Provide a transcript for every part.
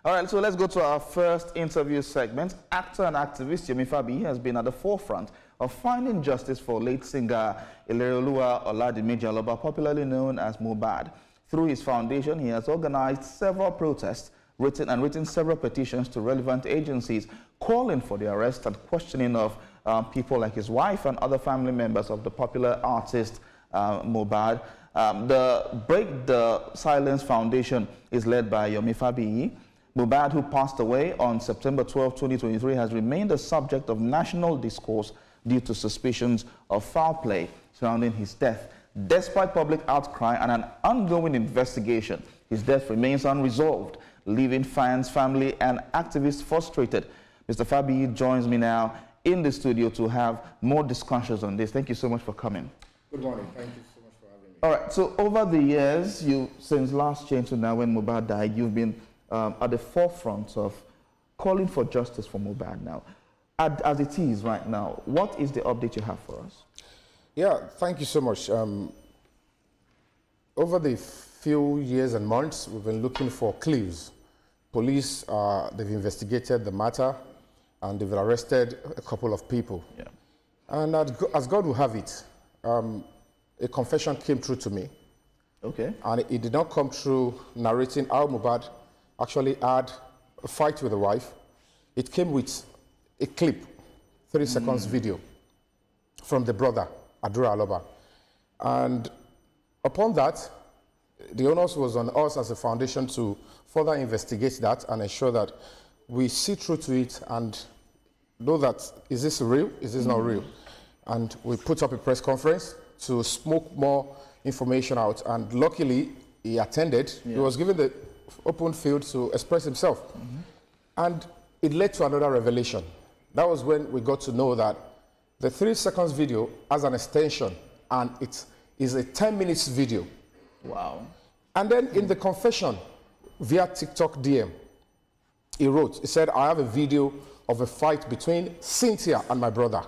All right, so let's go to our first interview segment. Actor and activist Yomi Fabiyi has been at the forefront of finding justice for late singer Ilereoluwa Oladimeji Aloba, popularly known as Mohbad. Through his foundation, he has organized several protests, written several petitions to relevant agencies, calling for the arrest and questioning of people like his wife and other family members of the popular artist Mohbad. The Break the Silence Foundation is led by Yomi Fabiyi. Mohbad, who passed away on September 12, 2023, has remained a subject of national discourse due to suspicions of foul play surrounding his death. Despite public outcry and an ongoing investigation, his death remains unresolved, leaving fans, family, and activists frustrated. Mr. Fabiyi joins me now in the studio to have more discussions on this. Thank you so much for coming. Good morning. Thank you so much for having me. All right. So over the years, since last year to now, when Mohbad died, you've been at the forefront of calling for justice for Mohbad now. As it is right now, what is the update you have for us? Yeah, thank you so much. Over the few years and months, we've been looking for clues. Police, they've investigated the matter, and they've arrested a couple of people. Yeah. And as God will have it, a confession came through to me. Okay. And it did not come through narrating how Mohbad actually had a fight with the wife. It came with a clip, 30 seconds video from the brother, Adura Aloba. And upon that, the onus was on us as a foundation to further investigate that and ensure that we see through to it and know that, is this real, is this not real? And we put up a press conference to smoke more information out, and luckily he attended. Yeah. He was given the open field to express himself. And it led to another revelation. That was when we got to know that the 3 seconds video has an extension, and it is a 10 minutes video. Wow. And then in the confession, via TikTok DM, he said, I have a video of a fight between Cynthia and my brother.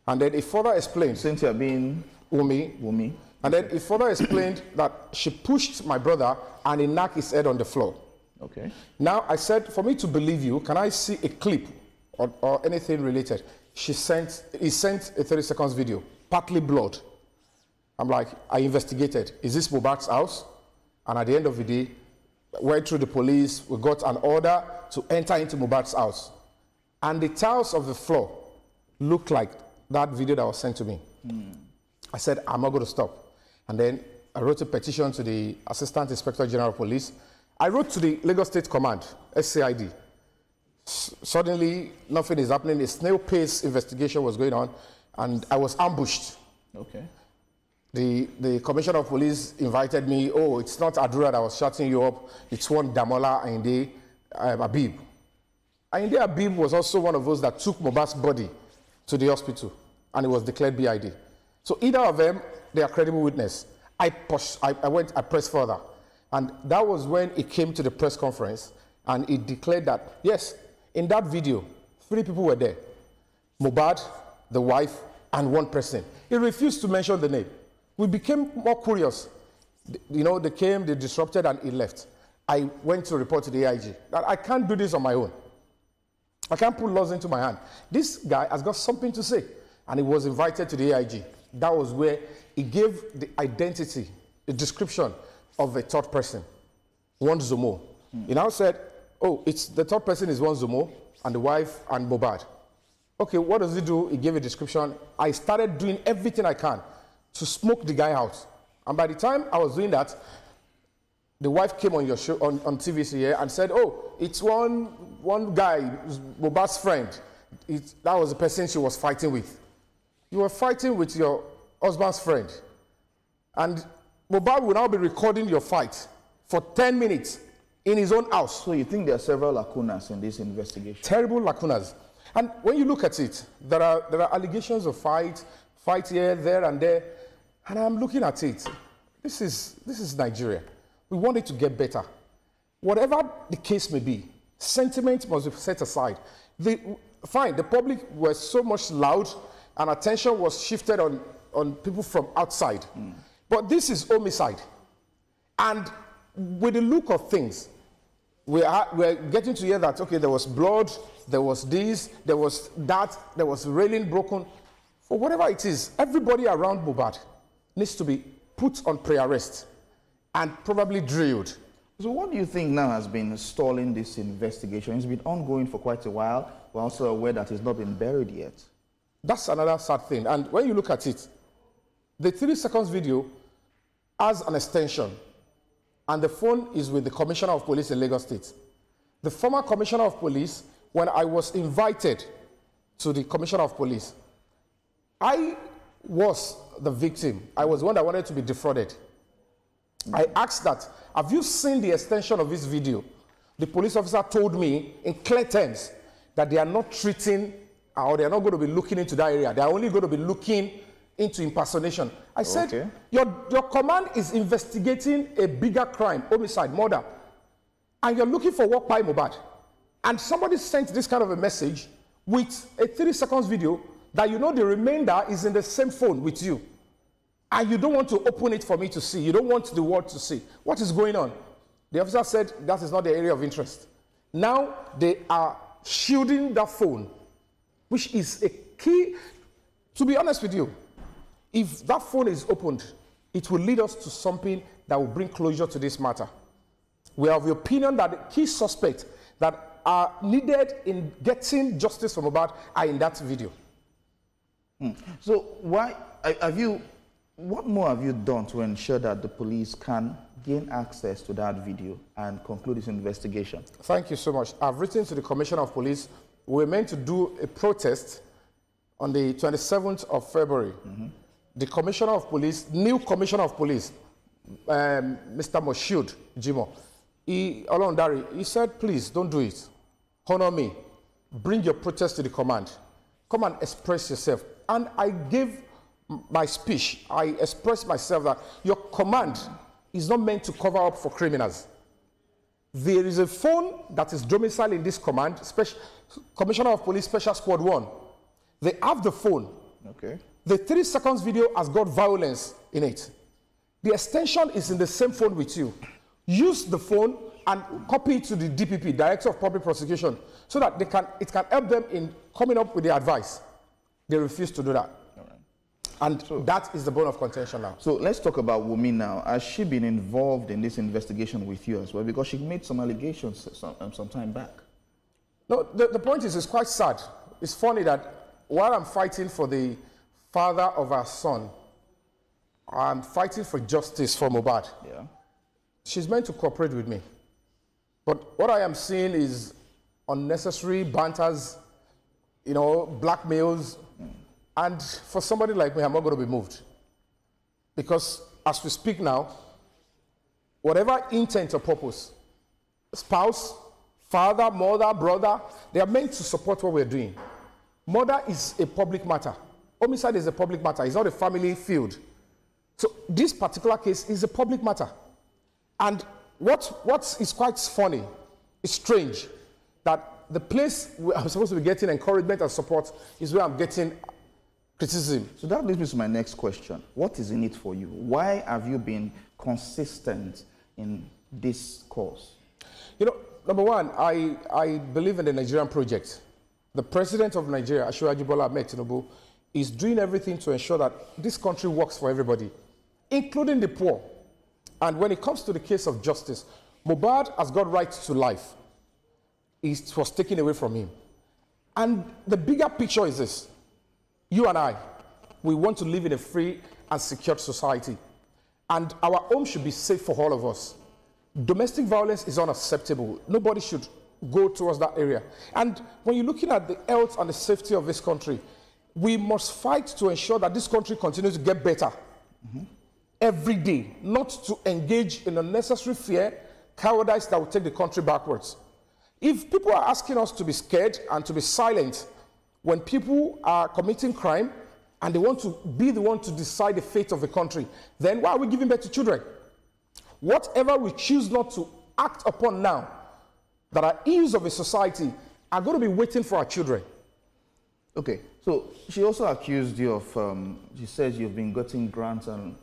And then he further explained. Cynthia being? Wumi. And then he further explained that she pushed my brother and he knocked his head on the floor. Okay. Now I said, for me to believe you, can I see a clip or anything related? He sent a 30 seconds video, partly blood. I'm like, I investigated. Is this Mohbad's house? And at the end of the day, went through the police, we got an order to enter into Mohbad's house. And the tiles of the floor looked like that video that was sent to me. I said, I'm not going to stop. And then I wrote a petition to the Assistant Inspector General of Police. I wrote to the Lagos State Command, SCID. Suddenly, nothing is happening. A snail-pace investigation was going on, and I was ambushed. Okay. The Commissioner of Police invited me. Oh, it's not Adura that was shutting you up. It's one Damola Ayinde Abib. Ayinde Abib was also one of those that took Mohbad's body to the hospital, and it was declared BID. So either of them, they are credible witness. I pressed further. And that was when it came to the press conference, and it declared that, yes, in that video, 3 people were there. Mohbad, the wife, and 1 person. He refused to mention the name. We became more curious. You know, they came, they disrupted, and he left. I went to report to the AIG that I can't do this on my own. I can't put laws into my hand. This guy has got something to say. And he was invited to the AIG. That was where he gave the identity, the description of a third person, one Zomo. He now said, oh, it's the third person is one Zomo, and the wife and Mohbad. Okay, what does he do? He gave a description. I started doing everything I can to smoke the guy out. And by the time I was doing that, the wife came on your show, on TVC here, and said, oh, it's one guy, Mohbad's friend. That was the person she was fighting with. You were fighting with your husband's friend. And Mohbad will now be recording your fight for 10 minutes in his own house. So you think there are several lacunas in this investigation? Terrible lacunas. And when you look at it, there are allegations of fight here, there, and there. And I'm looking at it. This is Nigeria. We want it to get better. Whatever the case may be, sentiment must be set aside. Fine, the public were so much loud, and attention was shifted on people from outside. But this is homicide. And with the look of things, we're getting to hear that, okay, there was blood, there was this, there was that, there was railing broken. For whatever it is, everybody around Mohbad needs to be put on prayer arrest and probably drilled. So what do you think now has been stalling this investigation? It's been ongoing for quite a while. We're also aware that it's not been buried yet. That's another sad thing. And when you look at it, the 3 seconds video has an extension, and the phone is with the Commissioner of Police in Lagos State. The former Commissioner of Police, when I was invited to the Commissioner of Police, I was the victim. I was the one that wanted to be defrauded. I asked that, have you seen the extension of this video? The police officer told me in clear terms that they are not treating, or they are not going to be looking into that area. They are only going to be looking into impersonation. I said, okay, your command is investigating a bigger crime, homicide, murder, and you're looking for work by Mohbad. And somebody sent this kind of a message with a 3 seconds video that you know the remainder is in the same phone with you. And you don't want to open it for me to see. You don't want the world to see. What is going on? The officer said that is not the area of interest. Now they are shielding that phone, which is a key. To be honest with you, if that phone is opened, it will lead us to something that will bring closure to this matter. We are of the opinion that the key suspects that are needed in getting justice for Mohbad are in that video. So why have you? What more have you done to ensure that the police can gain access to that video and conclude this investigation? Thank you so much. I've written to the Commissioner of Police. We're meant to do a protest on the 27th of February. The Commissioner of Police, new Commissioner of Police, Mr. Moshood Jimo, he said, please don't do it. Honor me. Bring your protest to the command. Come and express yourself. And I gave my speech. I expressed myself that your command is not meant to cover up for criminals. There is a phone that is domiciled in this command, Commissioner of Police Special Squad 1. They have the phone. Okay. The 3 seconds video has got violence in it. The extension is in the same phone with you. Use the phone and copy it to the DPP, Director of Public Prosecution, so that it can help them in coming up with the advice. They refuse to do that. All right. And so, that is the bone of contention now. So let's talk about Yomi now. Has she been involved in this investigation with you as well? Because she made some allegations some time back. No, the point is, it's quite sad. It's funny that while I'm fighting for the father of our son, I'm fighting for justice for Mohbad. Yeah. She's meant to cooperate with me. But what I am seeing is unnecessary banters, you know, blackmails. And for somebody like me, I'm not going to be moved. Because as we speak now, whatever intent or purpose, spouse, father, mother, brother, they are meant to support what we're doing. Murder is a public matter. Homicide is a public matter. It's not a family field. So this particular case is a public matter. And what is quite funny, it's strange, that the place where I'm supposed to be getting encouragement and support is where I'm getting criticism. So that leads me to my next question. What is in it for you? Why have you been consistent in this cause? You know, number one, I believe in the Nigerian project. The president of Nigeria, Asiwaju Bola Ahmed Tinubu, is doing everything to ensure that this country works for everybody, including the poor. And when it comes to the case of justice, Mohbad has got right to life. It was taken away from him. And the bigger picture is this. You and I, we want to live in a free and secure society. And our home should be safe for all of us. Domestic violence is unacceptable. Nobody should go towards that area. And when you're looking at the health and the safety of this country, we must fight to ensure that this country continues to get better every day, not to engage in unnecessary fear, cowardice that will take the country backwards. If people are asking us to be scared and to be silent when people are committing crime and they want to be the one to decide the fate of the country, then why are we giving birth to children? Whatever we choose not to act upon now that are ills of a society are going to be waiting for our children. Okay, so she also accused you of, she says you've been getting grants and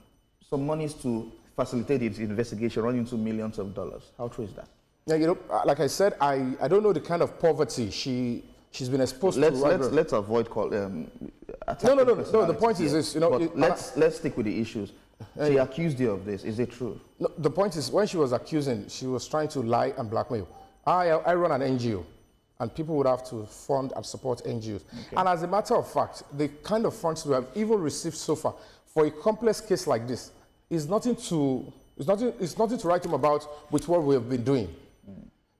some monies to facilitate its investigation running into millions of dollars. How true is that? Yeah, you know, like I said, I don't know the kind of poverty she's been exposed to. Let's avoid no. The point is this, you know. Let's stick with the issues. She accused you of this. Is it true? No, the point is, when she was accusing, she was trying to lie and blackmail. I run an NGO, and people would have to fund and support NGOs. Okay. And as a matter of fact, the kind of funds we have even received so far for a complex case like this is nothing to write home about with what we have been doing.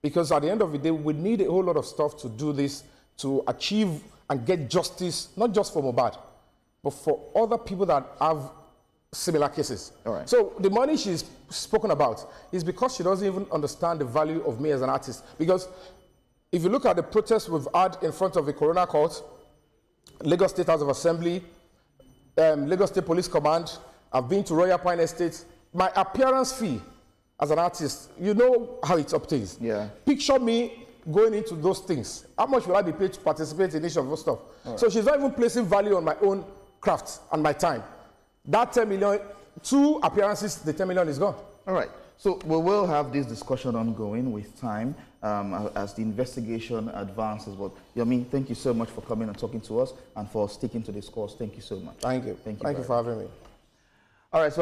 Because at the end of the day, we need a whole lot of stuff to do this, to achieve and get justice, not just for Mohbad, but for other people that have similar cases. All right. So the money she's spoken about is because she doesn't even understand the value of me as an artist. Because if you look at the protests we've had in front of the Coroner Court, Lagos State House of Assembly, Lagos State Police Command, I've been to Royal Pine Estate, my appearance fee as an artist, you know how it obtains. Yeah. Picture me going into those things. How much will I be paid to participate in each of those stuff? Right. So she's not even placing value on my own craft and my time. That 10 million, 2 appearances, the 10 million is gone. All right. So we will have this discussion ongoing with time as the investigation advances. But Yomi, thank you so much for coming and talking to us and for sticking to this course. Thank you so much. Thank you. Thank you for having me. All right. So